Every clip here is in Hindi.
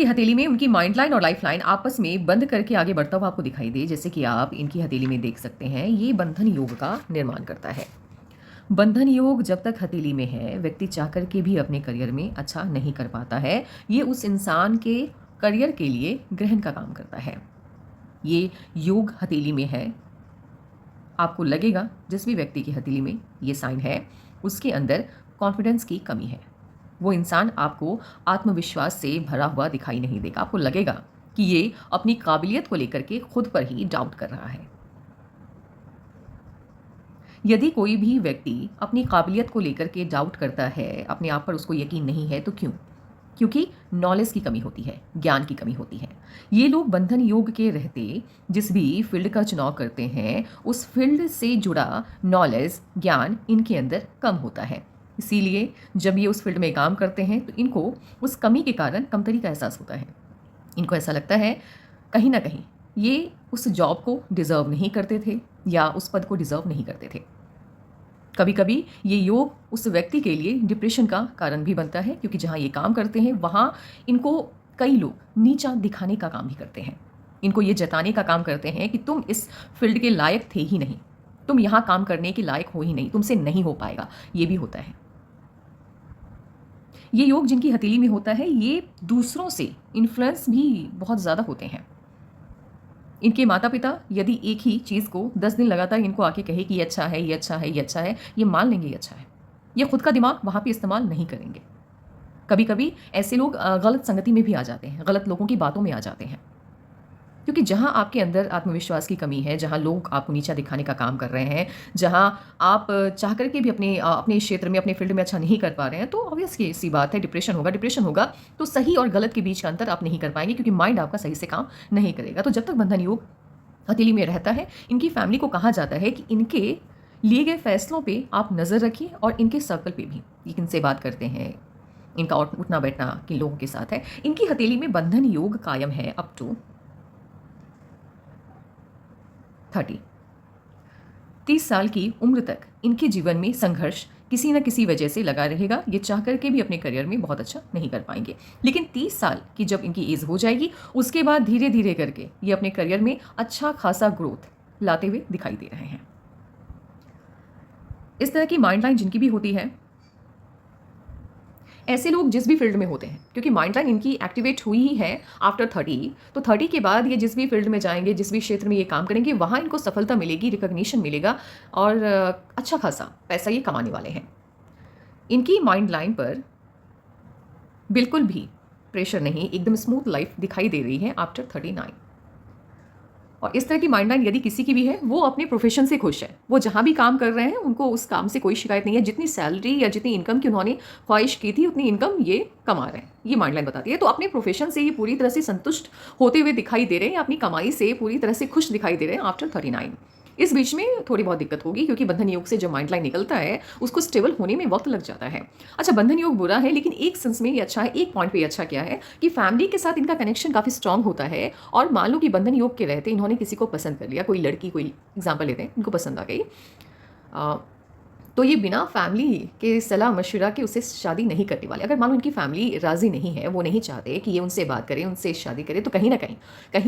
की हथेली में उनकी माइंड लाइन और लाइफ लाइन आपस में बंद करके आगे बढ़ता हुआ आपको दिखाई दे, जैसे कि आप इनकी हथेली में देख सकते हैं, ये बंधन योग का निर्माण करता है। बंधन योग जब तक हथेली में है, व्यक्ति चाह कर के भी अपने करियर में अच्छा नहीं कर पाता है। ये उस इंसान के करियर के लिए ग्रहण का काम करता है। ये योग हथेली में है, आपको लगेगा जिस भी व्यक्ति की हथेली में ये साइन है, उसके अंदर कॉन्फिडेंस की कमी है। वो इंसान आपको आत्मविश्वास से भरा हुआ दिखाई नहीं देगा। आपको लगेगा कि ये अपनी काबिलियत को लेकर के खुद पर ही डाउट कर रहा है। यदि कोई भी व्यक्ति अपनी काबिलियत को लेकर के डाउट करता है, अपने आप पर उसको यकीन नहीं है, तो क्यों? क्योंकि नॉलेज की कमी होती है, ज्ञान की कमी होती है। ये लोग बंधन योग के रहते जिस भी फील्ड का चुनाव करते हैं, उस फील्ड से जुड़ा नॉलेज, ज्ञान इनके अंदर कम होता है। इसीलिए जब ये उस फील्ड में काम करते हैं तो इनको उस कमी के कारण कमतरी का एहसास होता है। इनको ऐसा लगता है कहीं ना कहीं ये उस जॉब को डिज़र्व नहीं करते थे या उस पद को डिज़र्व नहीं करते थे। कभी कभी ये योग उस व्यक्ति के लिए डिप्रेशन का कारण भी बनता है, क्योंकि जहाँ ये काम करते हैं वहाँ इनको कई लोग नीचा दिखाने का काम भी करते हैं। इनको ये जताने का काम करते हैं कि तुम इस फील्ड के लायक थे ही नहीं, तुम यहाँ काम करने के लायक हो ही नहीं, तुमसे नहीं हो पाएगा। ये भी होता है। ये योग जिनकी हथेली में होता है, ये दूसरों से इन्फ्लुएंस भी बहुत ज़्यादा होते हैं। इनके माता पिता यदि एक ही चीज़ को 10 दिन लगातार इनको आके कहे कि ये अच्छा है, ये अच्छा है, ये अच्छा है, ये मान लेंगे ये अच्छा है। ये खुद का दिमाग वहाँ पे इस्तेमाल नहीं करेंगे। कभी कभी ऐसे लोग गलत संगति में भी आ जाते हैं, गलत लोगों की बातों में आ जाते हैं, क्योंकि जहाँ आपके अंदर आत्मविश्वास की कमी है, जहाँ लोग आपको नीचा दिखाने का काम कर रहे हैं, जहाँ आप चाह करके भी अपने क्षेत्र में, अपने फील्ड में अच्छा नहीं कर पा रहे हैं, तो ऑब्वियसली सी बात है, डिप्रेशन होगा। तो सही और गलत के बीच का अंतर आप नहीं कर पाएंगे, क्योंकि माइंड आपका सही से काम नहीं करेगा। तो जब तक बंधन योग हथेली में रहता है, इनकी फैमिली को कहा जाता है कि इनके लिए गए फैसलों पे आप नज़र रखिए और इनके सर्कल पे भी, ये किनसे बात करते हैं, इनका उठना बैठना किन लोगों के साथ है। इनकी हथेली में बंधन योग कायम है अप टू 30 साल की उम्र तक। इनके जीवन में संघर्ष किसी न किसी वजह से लगा रहेगा। ये चाह करके भी अपने करियर में बहुत अच्छा नहीं कर पाएंगे, लेकिन 30 साल की जब इनकी एज हो जाएगी, उसके बाद धीरे धीरे करके ये अपने करियर में अच्छा खासा ग्रोथ लाते हुए दिखाई दे रहे हैं। इस तरह की माइंड लाइन जिनकी भी होती है, ऐसे लोग जिस भी फील्ड में होते हैं, क्योंकि माइंड लाइन इनकी एक्टिवेट हुई ही है आफ्टर 30, तो 30 के बाद ये जिस भी फील्ड में जाएंगे, जिस भी क्षेत्र में ये काम करेंगे, वहाँ इनको सफलता मिलेगी, रिकॉग्निशन मिलेगा और अच्छा खासा पैसा ये कमाने वाले हैं। इनकी माइंड लाइन पर बिल्कुल भी प्रेशर नहीं, एकदम स्मूथ लाइफ दिखाई दे रही है आफ्टर 39। और इस तरह की माइंड लाइन यदि किसी की भी है, वो अपने प्रोफेशन से खुश है। वो जहाँ भी काम कर रहे हैं, उनको उस काम से कोई शिकायत नहीं है। जितनी सैलरी या जितनी इनकम की उन्होंने ख्वाहिश की थी, उतनी इनकम ये कमा रहे हैं, ये माइंड लाइन बताती है। तो अपने प्रोफेशन से ये पूरी तरह से संतुष्ट होते हुए दिखाई दे रहे हैं, अपनी कमाई से पूरी तरह से खुश दिखाई दे रहे हैं आफ्टर 39। इस बीच में थोड़ी बहुत दिक्कत होगी, क्योंकि बंधन योग से जो माइंड लाइन निकलता है, उसको स्टेबल होने में वक्त लग जाता है। अच्छा, बंधन योग बुरा है, लेकिन एक सेंस में ये अच्छा है। एक पॉइंट पे अच्छा क्या है कि फैमिली के साथ इनका कनेक्शन काफ़ी स्ट्रांग होता है। और मान लो कि बंधन योग के रहते इन्होंने किसी को पसंद कर लिया, कोई लड़की, कोई एग्जाम्पल लेते हैं, इनको पसंद आ गई, तो ये बिना फैमिली के सलाह मशवरा के उससे शादी नहीं करने वाले। अगर मान लो इनकी फैमिली राज़ी नहीं है, वो नहीं चाहते कि ये उनसे बात करें, उनसे शादी करें, तो कहीं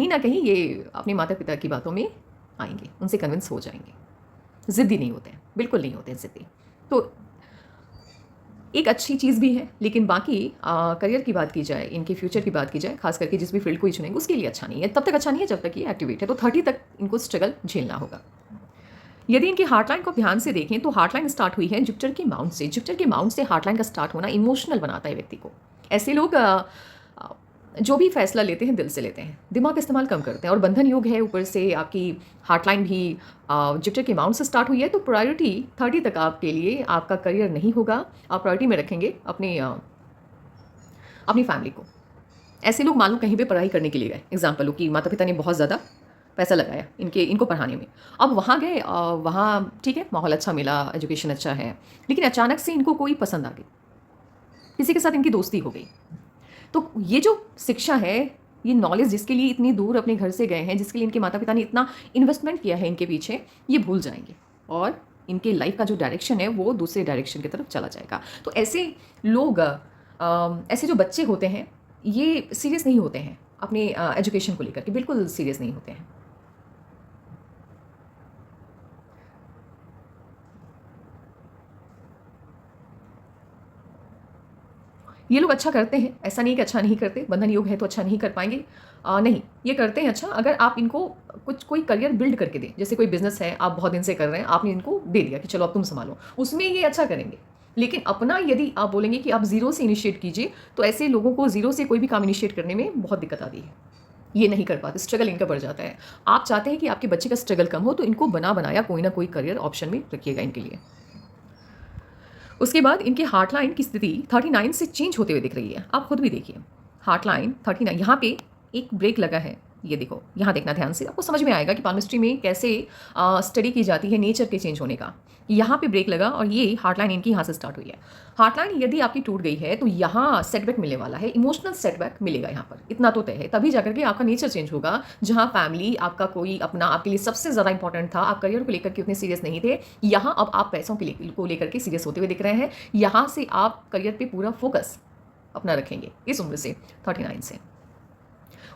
ना कहीं ये अपने माता पिता की बातों में आएंगे, उनसे कन्विंस हो जाएंगे। ज़िद्दी नहीं होते हैं, बिल्कुल नहीं होते हैं ज़िद्दी। तो एक अच्छी चीज़ भी है, लेकिन बाकी करियर की बात की जाए, इनके फ्यूचर की बात की जाए, खास करके जिस भी फील्ड को ही चुनेंगे, उसके लिए अच्छा नहीं है। तब तक अच्छा नहीं है जब तक ये एक्टिवेट है। तो 30 तक इनको स्ट्रगल झेलना होगा। यदि इनकी हार्टलाइन को ध्यान से देखें, तो हार्टलाइन स्टार्ट हुई है जुपिटर के माउंट से। जुपिटर के माउंट से हार्टलाइन का स्टार्ट होना इमोशनल बनाता है व्यक्ति को। ऐसे लोग जो भी फैसला लेते हैं दिल से लेते हैं, दिमाग का इस्तेमाल कम करते हैं। और बंधन योग है, ऊपर से आपकी हार्टलाइन भी जुपिटर के माउंट से स्टार्ट हुई है, तो प्रायोरिटी 30 तक आपके लिए आपका करियर नहीं होगा। आप प्रायोरिटी में रखेंगे अपनी फैमिली को। ऐसे लोग मान लो कहीं पे पढ़ाई करने के लिए गए, एग्जाम्पल हो कि माता पिता ने बहुत ज़्यादा पैसा लगाया इनको पढ़ाने में। अब वहाँ गए, वहाँ ठीक है, माहौल अच्छा मिला, एजुकेशन अच्छा है, लेकिन अचानक से इनको कोई पसंद आ गई, किसी के साथ इनकी दोस्ती हो गई। तो ये जो शिक्षा है, ये नॉलेज जिसके लिए इतनी दूर अपने घर से गए हैं, जिसके लिए इनके माता पिता ने इतना इन्वेस्टमेंट किया है इनके पीछे, ये भूल जाएंगे और इनके लाइफ का जो डायरेक्शन है वो दूसरे डायरेक्शन की तरफ चला जाएगा। तो ऐसे लोग, ऐसे जो बच्चे होते हैं, ये सीरियस नहीं होते हैं अपने एजुकेशन को लेकर के, बिल्कुल सीरियस नहीं होते हैं। ये लोग अच्छा करते हैं, ऐसा नहीं कि अच्छा नहीं करते, बंधन योग है तो अच्छा नहीं कर पाएँगे। नहीं, ये करते हैं अच्छा अगर आप इनको कुछ कोई करियर बिल्ड करके दें। जैसे कोई बिज़नेस है, आप बहुत दिन से कर रहे हैं, आपने इनको दे दिया कि चलो अब तुम सँभालो, उसमें ये अच्छा करेंगे। लेकिन अपना यदि आप बोलेंगे कि आप ज़ीरो से इनिशिएट कीजिए, तो ऐसे लोगों को ज़ीरो से कोई भी काम इनिशिएट करने में बहुत दिक्कत आती है। ये नहीं कर पाते, स्ट्रगल इनका बढ़ जाता है। आप चाहते हैं कि आपके बच्चे का स्ट्रगल कम हो, तो इनको बना-बनाया कोई ना कोई करियर ऑप्शन में रखिएगा इनके लिए। उसके बाद इनके हार्ट लाइन की स्थिति 39 से चेंज होते हुए दिख रही है। आप खुद भी देखिए, हार्ट लाइन 39 यहाँ पे एक ब्रेक लगा है। ये देखो, यहाँ देखना ध्यान से, आपको समझ में आएगा कि पाल्मिस्ट्री में कैसे स्टडी की जाती है नेचर के चेंज होने का। यहाँ पे ब्रेक लगा और ये हार्ट लाइन इनकी यहाँ से स्टार्ट हुई है। हार्ट लाइन यदि आपकी टूट गई है तो यहाँ सेटबैक मिलने वाला है, इमोशनल सेटबैक मिलेगा यहाँ पर, इतना तो तय है। तभी जाकर के आपका नेचर चेंज होगा, जहाँ फैमिली आपका कोई अपना आपके लिए सबसे ज़्यादा इंपॉर्टेंट था, आप करियर को लेकर के उतने सीरियस नहीं थे, यहाँ अब आप पैसों को लेकर के सीरियस होते हुए दिख रहे हैं। यहाँ से आप करियर पे पूरा फोकस अपना रखेंगे इस उम्र से, 39 से।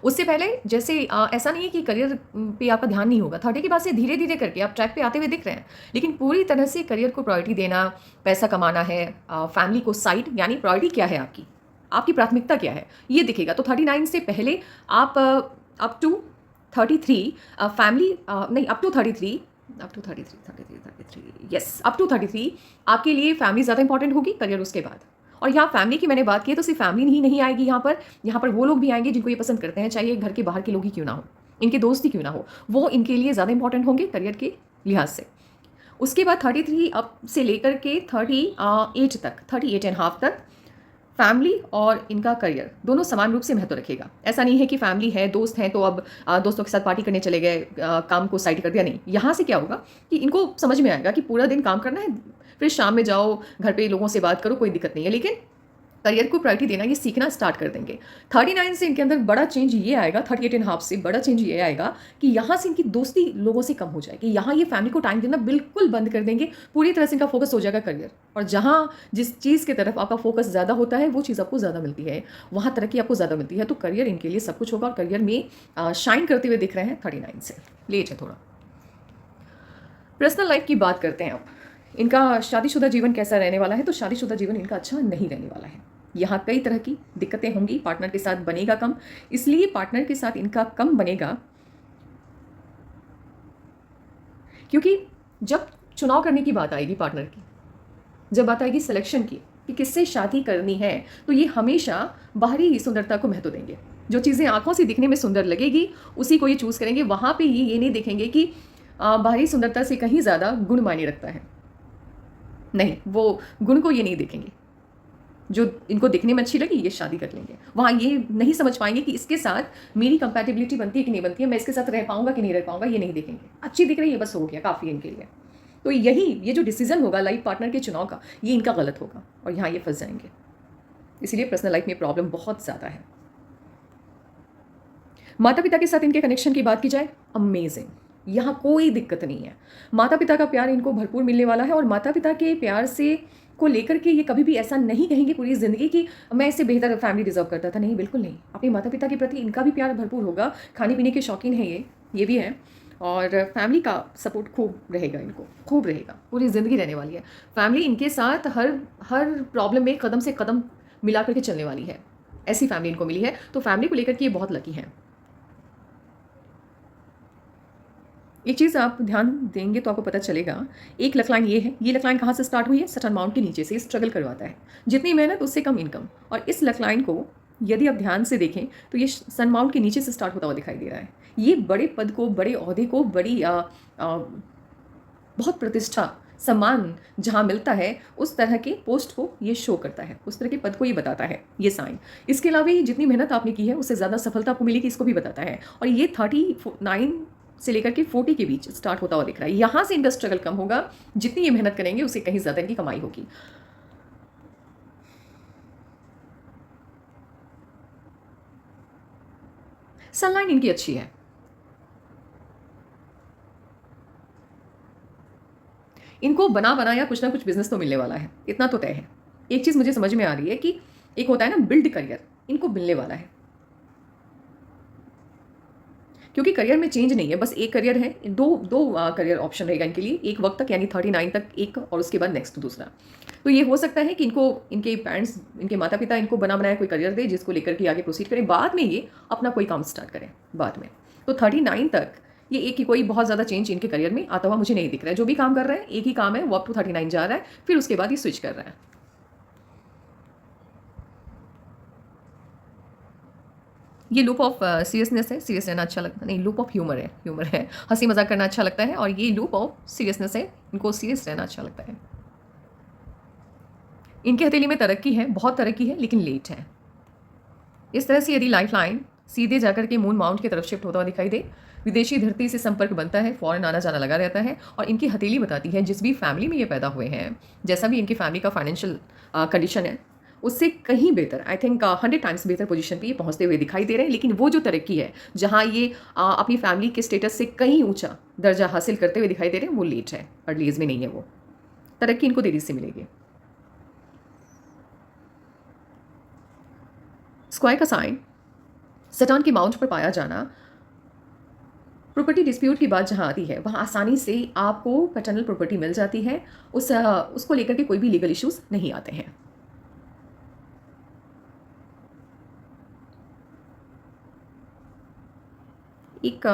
उससे पहले जैसे ऐसा नहीं है कि करियर पे आपका ध्यान नहीं होगा, 30 के बाद से धीरे-धीरे करके आप ट्रैक पे आते हुए दिख रहे हैं। लेकिन पूरी तरह से करियर को प्रायोरिटी देना, पैसा कमाना है, फैमिली को साइड, यानी प्रायोरिटी क्या है आपकी? आपकी प्राथमिकता क्या है? ये दिखेगा। तो 39 से पहले आप अप टू 33 फैमिली नहीं up to 33 yes up to 33 आपके लिए फैमिली ज़्यादा इंपॉर्टेंट होगी, करियर उसके बाद। और यहाँ फैमिली की मैंने बात की है तो सिर्फ फैमिली ही नहीं आएगी यहाँ पर वो लोग भी आएंगे जिनको ये पसंद करते हैं, चाहे ये घर के बाहर के लोग ही क्यों ना हो, इनके दोस्त ही क्यों ना हो, वो इनके लिए ज़्यादा इंपॉर्टेंट होंगे करियर के लिहाज से। उसके बाद 33 अप से लेकर के 38 तक, 38 एंड हाफ तक फैमिली और इनका करियर दोनों समान रूप से महत्व रखेगा। ऐसा नहीं है कि फैमिली है, दोस्त हैं तो अब दोस्तों के साथ पार्टी करने चले गए, काम को साइड कर दिया, नहीं। यहाँ से क्या होगा कि इनको समझ में आएगा कि पूरा दिन काम करना है, फिर शाम में जाओ घर पे लोगों से बात करो, कोई दिक्कत नहीं है। लेकिन करियर को प्रायोरिटी देना ये सीखना स्टार्ट कर देंगे। 39 से इनके अंदर बड़ा चेंज ये आएगा, 38 एंड हाफ से बड़ा चेंज ये आएगा कि यहाँ से इनकी दोस्ती लोगों से कम हो जाएगी। यहाँ ये फैमिली को टाइम देना बिल्कुल बंद कर देंगे, पूरी तरह से इनका फोकस हो जाएगा करियर। और जहाँ जिस चीज़ की तरफ आपका फोकस ज़्यादा होता है वो चीज़ आपको ज़्यादा मिलती है, वहाँ तरक्की आपको ज़्यादा मिलती है। तो करियर इनके लिए सब कुछ होगा और करियर में शाइन करते हुए दिख रहे हैं 39 से। लेट है थोड़ा। पर्सनल लाइफ की बात करते हैं अब। इनका शादीशुदा जीवन कैसा रहने वाला है? तो शादीशुदा जीवन इनका अच्छा नहीं रहने वाला है। यहाँ कई तरह की दिक्कतें होंगी, पार्टनर के साथ बनेगा कम, इसलिए पार्टनर के साथ इनका कम बनेगा क्योंकि जब चुनाव करने की बात आएगी पार्टनर की, जब बात आएगी सिलेक्शन की कि किससे शादी करनी है, तो ये हमेशा बाहरी सुंदरता को महत्व देंगे। जो चीज़ें आंखों से दिखने में सुंदर लगेगी उसी को ये चूज़ करेंगे। वहाँ पे ये नहीं देखेंगे कि बाहरी सुंदरता से कहीं ज़्यादा गुण मायने रखता है, नहीं, वो गुण को ये नहीं देखेंगे। जो इनको दिखने में अच्छी लगी ये शादी कर लेंगे। वहाँ ये नहीं समझ पाएंगे कि इसके साथ मेरी कंपैटिबिलिटी बनती है कि नहीं बनती है, मैं इसके साथ रह पाऊंगा कि नहीं रह पाऊंगा, ये नहीं देखेंगे। अच्छी दिख रही है बस, हो गया, काफ़ी इनके लिए। तो ये जो डिसीजन होगा लाइफ पार्टनर के चुनाव का, ये इनका गलत होगा और यहाँ ये फंस जाएंगे। इसीलिए पर्सनल लाइफ में प्रॉब्लम बहुत ज़्यादा है। माता पिता के साथ इनके कनेक्शन की बात की जाए, अमेजिंग, यहाँ कोई दिक्कत नहीं है। माता पिता का प्यार इनको भरपूर मिलने वाला है और माता पिता के प्यार से को लेकर के ये कभी भी ऐसा नहीं कहेंगे पूरी ज़िंदगी कि मैं इससे बेहतर फैमिली डिज़र्व करता था। नहीं, बिल्कुल नहीं। अपने माता पिता के प्रति इनका भी प्यार भरपूर होगा, खाने पीने के शौकीन है ये भी है, और फैमिली का सपोर्ट खूब रहेगा, इनको खूब रहेगा, पूरी ज़िंदगी रहने वाली है। फैमिली इनके साथ हर प्रॉब्लम में कदम से कदम मिला करके चलने वाली है, ऐसी फैमिली इनको मिली है। तो फैमिली को लेकर के ये बहुत लकी हैं। एक चीज़ आप ध्यान देंगे तो आपको पता चलेगा, एक लक लाइन ये है, ये लक लाइन कहाँ से स्टार्ट हुई है? सटन माउंट के नीचे से। स्ट्रगल करवाता है, जितनी मेहनत उससे कम इनकम। और इस लक लाइन को यदि आप ध्यान से देखें तो ये सन माउंट के नीचे से स्टार्ट होता हुआ दिखाई दे रहा है। ये बड़े पद को, बड़े ओहदे को, बड़ी बहुत प्रतिष्ठा, सम्मान जहाँ मिलता है उस तरह के पोस्ट को ये शो करता है, उस तरह के पद को ये बताता है, ये साइन। इसके अलावा ये जितनी मेहनत आपने की है उससे ज़्यादा सफलता आपको मिलेगी, इसको भी बताता है। और ये 39 से लेकर के 40 के बीच स्टार्ट होता हुआ दिख रहा है। यहाँ से इनका स्ट्रगल कम होगा, जितनी ये मेहनत करेंगे उससे कहीं ज़्यादा इनकी कमाई होगी। सनलाइन इनकी अच्छी है, इनको बना बनाया कुछ ना कुछ बिजनेस तो मिलने वाला है, इतना तो तय है। एक चीज़ मुझे समझ में आ रही है कि एक होता है ना बिल्ड करियर, इनको मिलने वाला है, क्योंकि करियर में चेंज नहीं है, बस एक करियर है, दो दो करियर ऑप्शन रहेगा इनके लिए, एक वक्त तक यानी 39 तक एक, और उसके बाद नेक्स्ट दूसरा। तो ये हो सकता है कि इनको इनके पेरेंट्स, इनके माता पिता इनको बना बनाया कोई करियर दे जिसको लेकर के आगे प्रोसीड करें, बाद में ये अपना कोई काम स्टार्ट करें बाद में। तो 39 तक ये एक ही कोई बहुत ज़्यादा चेंज इनके करियर में आता हुआ मुझे नहीं दिख रहा है। जो भी काम कर रहे हैं एक ही काम है, वो अप टू 39 जा रहा है, फिर उसके बाद ये स्विच कर रहा है। ये लूप ऑफ सीरियसनेस है, सीरियस रहना अच्छा लगता नहीं, लूप ऑफ ह्यूमर है, ह्यूमर है, हंसी मजाक करना अच्छा लगता है, और ये लूप ऑफ सीरियसनेस है, इनको सीरियस रहना अच्छा लगता है। इनकी हथेली में तरक्की है, बहुत तरक्की है, लेकिन लेट है। इस तरह से यदि लाइफ लाइन सीधे जाकर के मून माउंट की तरफ शिफ्ट होता हुआ दिखाई दे, विदेशी धरती से संपर्क बनता है, फॉरेन आना जाना लगा रहता है, और इनकी हथेली बताती है जिस भी फैमिली में ये पैदा हुए हैं, जैसा भी इनकी फैमिली का फाइनेंशियल कंडीशन है, उससे कहीं बेहतर, आई थिंक 100 टाइम्स बेहतर पोजीशन पे ये पहुंचते हुए दिखाई दे रहे हैं। लेकिन वो जो तरक्की है, जहां ये अपनी फैमिली के स्टेटस से कहीं ऊंचा दर्जा हासिल करते हुए दिखाई दे रहे हैं, वो लेट है, अर्ली एज में नहीं है। वो तरक्की इनको देरी से मिलेगी। स्क्वायर का साइन सैटर्न के माउंट पर पाया जाना, प्रॉपर्टी डिस्प्यूट की बात जहाँ आती है, वहाँ आसानी से आपको पैटर्नल प्रॉपर्टी मिल जाती है, उसको लेकर के कोई भी लीगल इश्यूज नहीं आते हैं। एक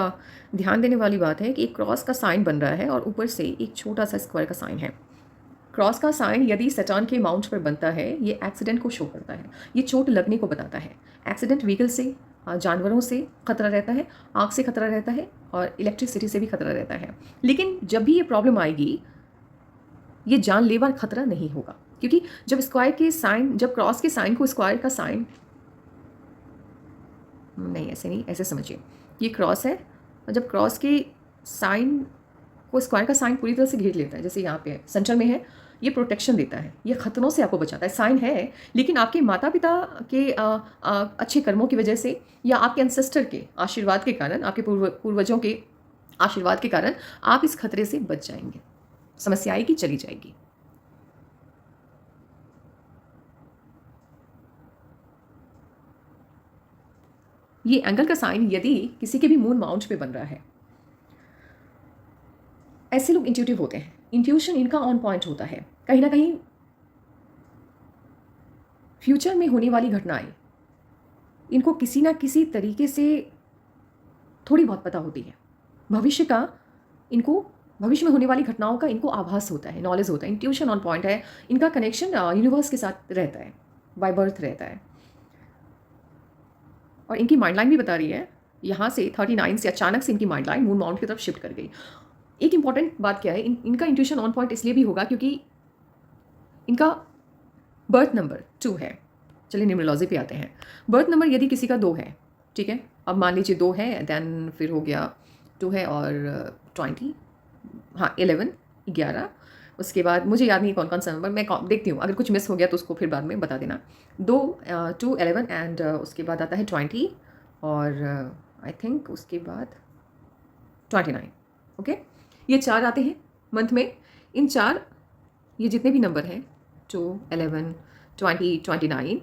ध्यान देने वाली बात है कि एक क्रॉस का साइन बन रहा है और ऊपर से एक छोटा सा स्क्वायर का साइन है। क्रॉस का साइन यदि सैटर्न के माउंट पर बनता है, ये एक्सीडेंट को शो करता है, ये चोट लगने को बताता है। एक्सीडेंट व्हीकल से, जानवरों से खतरा रहता है, आग से खतरा रहता है, और इलेक्ट्रिसिटी से भी खतरा रहता है। लेकिन जब भी ये प्रॉब्लम आएगी, ये जानलेवा खतरा नहीं होगा, क्योंकि जब स्क्वायर के साइन, जब क्रॉस के साइन को स्क्वायर का साइन, नहीं ऐसे नहीं, ऐसे समझिए, ये क्रॉस है, और जब क्रॉस के साइन को स्क्वायर का साइन पूरी तरह से घेर लेता है, जैसे यहाँ पे है, सेंटर में है, ये प्रोटेक्शन देता है, ये खतरों से आपको बचाता है। साइन है, लेकिन आपके माता पिता के अच्छे कर्मों की वजह से, या आपके एंसेस्टर के आशीर्वाद के कारण, आपके पूर्वजों के आशीर्वाद के कारण आप इस खतरे से बच जाएंगे। समस्या आएगी, चली जाएगी। ये एंगल का साइन यदि किसी के भी मून माउंट पे बन रहा है, ऐसे लोग इंट्यूटिव होते हैं, इंट्यूशन इनका ऑन पॉइंट होता है। कहीं ना कहीं फ्यूचर में होने वाली घटनाएं इनको किसी ना किसी तरीके से थोड़ी बहुत पता होती है। भविष्य का इनको, भविष्य में होने वाली घटनाओं का इनको आभास होता है, नॉलेज होता है, इंट्यूशन ऑन पॉइंट है। इनका कनेक्शन यूनिवर्स के साथ रहता है, बाय बर्थ रहता है। और इनकी माइंड लाइन भी बता रही है, यहाँ से 39 से अचानक से इनकी माइंड लाइन मून माउंट की तरफ शिफ्ट कर गई। एक इंपॉर्टेंट बात क्या है, इनका इंट्यूशन ऑन पॉइंट इसलिए भी होगा क्योंकि इनका बर्थ नंबर 2 है। चलिए न्यूमरोलॉजी पे आते हैं। बर्थ नंबर यदि किसी का 2 है, ठीक है, अब मान लीजिए 2 है, देन फिर हो गया 2 है और 20, हाँ 11, 11, उसके बाद मुझे याद नहीं कौन कौन सा नंबर, मैं देखती हूँ, अगर कुछ मिस हो गया तो उसको फिर बाद में बता देना। 2, 2, 11 एंड उसके बाद आता है 20, और आई थिंक उसके बाद 29। ओके, ये 4 आते हैं मंथ में। इन 4, ये जितने भी नंबर हैं, 2, 11, 20, 29,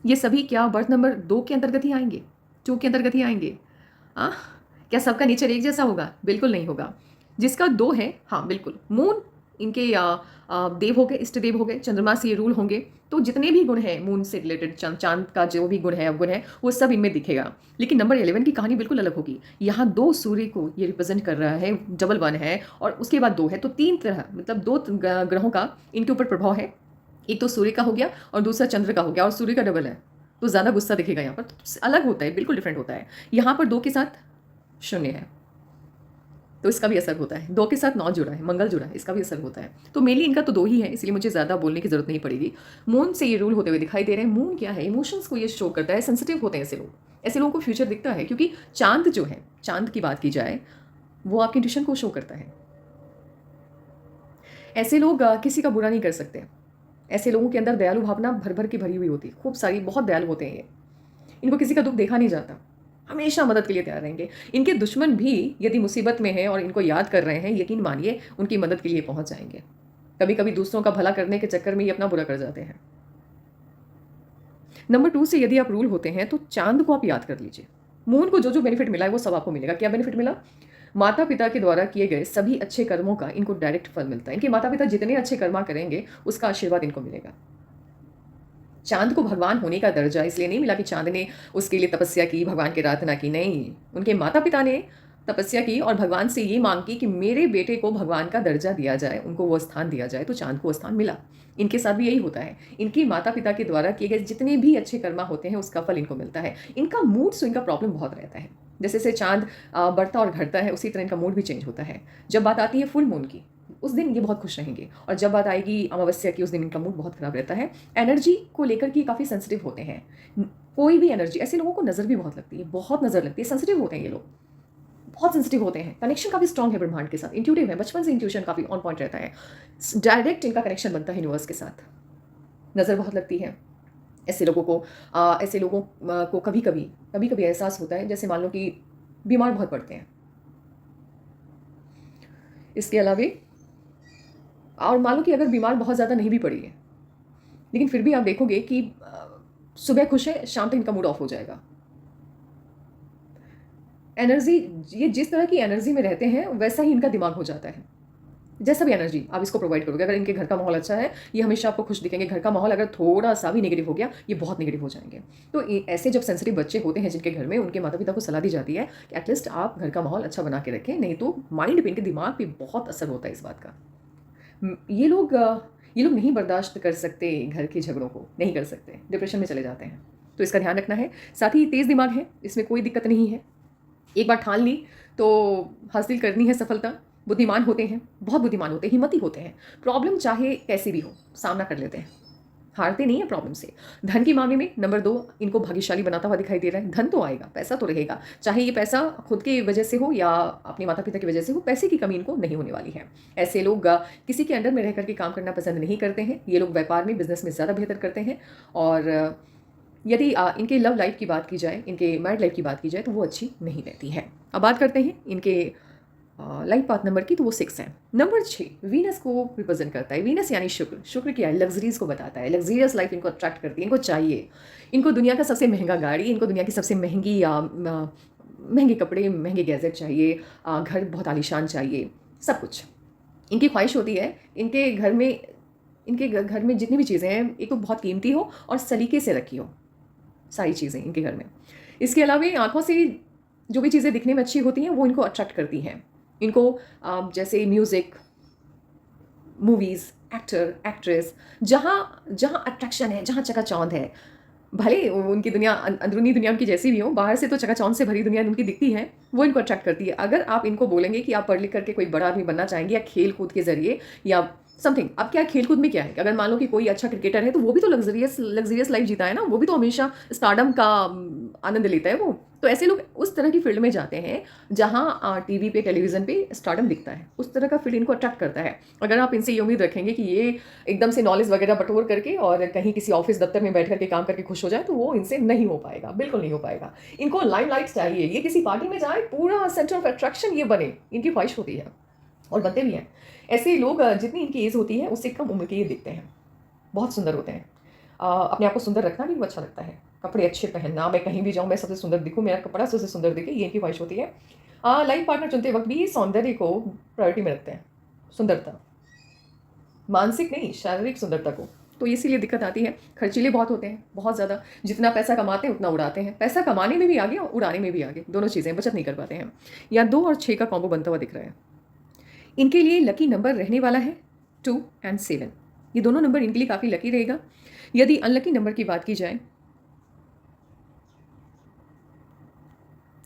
ये सभी क्या बर्थ नंबर 2 के अंतर्गत ही आएंगे, 2 के अंतर्गत ही आएंगे। क्या सबका नेचर एक जैसा होगा? बिल्कुल नहीं होगा। जिसका 2 है, हाँ बिल्कुल, मून इनके देव हो गए, इष्ट देव हो गए, चंद्रमा से ये रूल होंगे, तो जितने भी गुण हैं मून से रिलेटेड, चांद का जो भी गुण है, अवगुण है, वो सब इनमें दिखेगा। लेकिन नंबर 11 की कहानी बिल्कुल अलग होगी। यहाँ 2 सूर्य को ये रिप्रेजेंट कर रहा है, डबल 1 है, और उसके बाद 2 है, तो 3 तरह, मतलब 2 ग्रहों का इनके ऊपर प्रभाव है। एक तो सूर्य का हो गया और दूसरा चंद्र का हो गया, और सूर्य का डबल है तो ज़्यादा गुस्सा दिखेगा यहाँ पर, तो अलग होता है, बिल्कुल डिफरेंट होता है। यहाँ पर 2 के साथ 0 है, तो इसका भी असर होता है। 2 के साथ 9 जुड़ा है, मंगल जुड़ा है, इसका भी असर होता है। तो मेनली इनका तो 2 ही है, इसलिए मुझे ज़्यादा बोलने की जरूरत नहीं पड़ेगी। मून से ये रूल होते हुए दिखाई दे रहे हैं। मून क्या है? इमोशंस को ये शो करता है, सेंसिटिव होते हैं ऐसे लोग। ऐसे लोगों को फ्यूचर दिखता है, क्योंकि चांद जो है, चांद की बात की जाए, वो आपके इंट्यूशन को शो करता है। ऐसे लोग किसी का बुरा नहीं कर सकते। ऐसे लोगों के अंदर दयालु भावना भर भर के भरी हुई होती है, खूब सारी, बहुत दयालु होते हैं ये। इनको किसी का दुख देखा नहीं जाता, हमेशा मदद के लिए तैयार रहेंगे। इनके दुश्मन भी यदि मुसीबत में हैं और इनको याद कर रहे हैं, यकीन मानिए उनकी मदद के लिए पहुंच जाएंगे। कभी कभी दूसरों का भला करने के चक्कर में ये अपना बुरा कर जाते हैं। नंबर 2 से यदि आप रूल होते हैं तो चाँद को आप याद कर लीजिए। मून को जो बेनिफिट मिला है वो सब आपको मिलेगा। क्या बेनिफिट मिला? माता-पिता के द्वारा किए गए सभी अच्छे कर्मों का इनको डायरेक्ट फल मिलता है। इनके माता-पिता जितने अच्छे कर्मा करेंगे, उसका आशीर्वाद इनको मिलेगा। चाँद को भगवान होने का दर्जा इसलिए नहीं मिला कि चाँद ने उसके लिए तपस्या की, भगवान की आराधना की, नहीं। उनके माता-पिता ने तपस्या की और भगवान से ये माँग की कि मेरे बेटे को भगवान का दर्जा दिया जाए, उनको वो स्थान दिया जाए, तो चाँद को वो स्थान मिला। इनके साथ भी यही होता है। इनके माता-पिता के द्वारा किए गए जितने भी अच्छे कर्मा होते हैं, उसका फल इनको मिलता है। इनका मूड स्विंग का प्रॉब्लम बहुत रहता है। जैसे-जैसे चाँद बढ़ता और घटता है, उसी तरह इनका मूड भी चेंज होता है। जब बात आती है फुल मून की, उस दिन ये बहुत खुश रहेंगे और जब बात आएगी अमावस्या की, उस दिन इनका मूड बहुत खराब रहता है। एनर्जी को लेकर के काफ़ी सेंसिटिव होते हैं। कोई भी एनर्जी, ऐसे लोगों को नज़र भी बहुत लगती है, बहुत नज़र लगती है, सेंसिटिव होते हैं ये लोग, बहुत सेंसिटिव होते हैं। कनेक्शन काफ़ी स्ट्रॉन्ग है ब्रह्मांड के साथ, इंट्यूटिव है, बचपन से इंट्यूशन काफ़ी ऑन पॉइंट रहता है। डायरेक्ट इनका कनेक्शन बनता है यूनिवर्स के साथ। नज़र बहुत लगती है। ऐसे लोगों को कभी-कभी एहसास होता है, जैसे मान लो कि बीमार बहुत पड़ते हैं। इसके अलावे और मान लो कि अगर बीमार बहुत ज़्यादा नहीं भी पड़ी है, लेकिन फिर भी आप देखोगे कि सुबह खुश है, शाम तक इनका मूड ऑफ हो जाएगा। एनर्जी, ये जिस तरह की एनर्जी में रहते हैं, वैसा ही इनका दिमाग हो जाता है। जैसा भी एनर्जी आप इसको प्रोवाइड करोगे, अगर इनके घर का माहौल अच्छा है, ये हमेशा आपको खुश दिखेंगे। घर का माहौल अगर थोड़ा-सा भी नेगेटिव हो गया, ये बहुत नेगेटिव हो जाएँगे। तो ऐसे जब सेंसिटिव बच्चे होते हैं जिनके घर में, उनके माता-पिता को सलाह दी जाती है कि एटलीस्ट आप घर का माहौल अच्छा बना के रखें, नहीं तो माइंड पे, इनके दिमाग पे बहुत असर होता है इस बात का। ये लोग नहीं बर्दाश्त कर सकते घर के झगड़ों को, नहीं कर सकते, डिप्रेशन में चले जाते हैं। तो इसका ध्यान रखना है। साथ ही तेज़ दिमाग है, इसमें कोई दिक्कत नहीं है। एक बार ठान ली तो हासिल करनी है सफलता। बुद्धिमान होते हैं, बहुत बुद्धिमान होते हैं, हिम्मती होते हैं। प्रॉब्लम चाहे कैसी भी हो, सामना कर लेते हैं, हारते नहीं है प्रॉब्लम से। धन के मामले में नंबर 2 इनको भाग्यशाली बनाता हुआ दिखाई दे रहा है। धन तो आएगा, पैसा तो रहेगा, चाहे ये पैसा खुद की वजह से हो या अपने माता-पिता की वजह से हो, पैसे की कमी इनको नहीं होने वाली है। ऐसे लोग किसी के अंडर में रह कर के काम करना पसंद नहीं करते हैं। ये लोग व्यापार में, बिज़नेस में ज़्यादा बेहतर करते हैं और यदि इनके लव लाइफ़ की बात की जाए, इनके मैरिड लाइफ़ की बात की जाए, तो वो अच्छी नहीं रहती है। अब बात करते हैं इनके लाइफ पाथ नंबर की, तो वो 6 है। नंबर 6 वीनस को रिप्रेजेंट करता है। वीनस यानी शुक्र। शुक्र क्या है? लग्जरीज़ को बताता है। लग्जरियस लाइफ इनको अट्रैक्ट करती है, इनको चाहिए। इनको दुनिया का सबसे महंगा गाड़ी, इनको दुनिया की सबसे महंगी महंगे कपड़े, महंगे गैजेट चाहिए, घर बहुत आलीशान चाहिए, सब कुछ। इनकी ख्वाहिश होती है इनके घर में जितनी भी चीज़ें हैं, एक तो बहुत कीमती हो और सलीके से रखी हो सारी चीज़ें इनके घर में। इसके अलावा आँखों से जो भी चीज़ें दिखने में अच्छी होती हैं, वो इनको अट्रैक्ट करती हैं। इनको जैसे म्यूज़िक, मूवीज़, एक्टर, एक्ट्रेस, जहाँ जहाँ अट्रैक्शन है, जहाँ चकाचौंध है, भले उनकी दुनिया अंदरूनी दुनिया उनकी जैसी भी हो, बाहर से तो चकाचौंध से भरी दुनिया उनकी दिखती है, वो इनको अट्रैक्ट करती है। अगर आप इनको बोलेंगे कि आप पढ़ लिख करके कोई बड़ा आदमी बनना चाहेंगे या खेल-कूद के ज़रिए या समथिंग, अब क्या खेल-कूद में क्या है, अगर मान लो कि कोई अच्छा क्रिकेटर है, तो वो भी तो लग्ज़रियस लाइफ़ जीता है ना, वो भी तो हमेशा स्टारडम का आनंद लेता है वो। तो ऐसे लोग उस तरह की फ़ील्ड में जाते हैं, जहाँ टीवी पे, टेलीविज़न पे स्टारडम दिखता है, उस तरह का फ़ील्ड इनको अट्रैक्ट करता है। अगर आप इनसे ये उम्मीद रखेंगे कि ये एकदम से नॉलेज वगैरह बटोर करके और कहीं किसी ऑफ़िस दफ़्तर में बैठ कर के काम करके खुश हो जाए, तो वो इनसे नहीं हो पाएगा, बिल्कुल नहीं हो पाएगा। इनको लाइमलाइट चाहिए, ये किसी पार्टी में जाए, पूरा सेंटर ऑफ़ अट्रैक्शन ये बने, इनकी ख्वाहिश होती है और बनते भी हैं। ऐसे लोग जितनी इनकी एज होती है, उससे कम उम्र के ये दिखते हैं, बहुत सुंदर होते हैं। अपने आप को सुंदर रखना भी अच्छा लगता है, कपड़े अच्छे पहनना, मैं कहीं भी जाऊँ मैं सबसे सुंदर दिखूँ, मेरा कपड़ा सबसे सुंदर दिखे, ये इनकी ख्वाहिश होती है। लाइफ पार्टनर चुनते वक्त भी ये सौंदर्य को प्रायोरिटी में रखते हैं, सुंदरता, मानसिक नहीं, शारीरिक सुंदरता को। तो इसीलिए दिक्कत आती है। खर्चीले बहुत होते हैं, बहुत ज़्यादा। जितना पैसा कमाते हैं उतना उड़ाते हैं। पैसा कमाने में भी आगे और उड़ाने में भी आगे, दोनों चीज़ें, बचत नहीं कर पाते हैं। या 2 और 6 का कॉम्बो बनता हुआ दिख रहा है। इनके लिए लकी नंबर रहने वाला है 2 एंड 7। ये दोनों नंबर इनके लिए काफ़ी लकी रहेगा। यदि अनलकी नंबर की बात की जाए,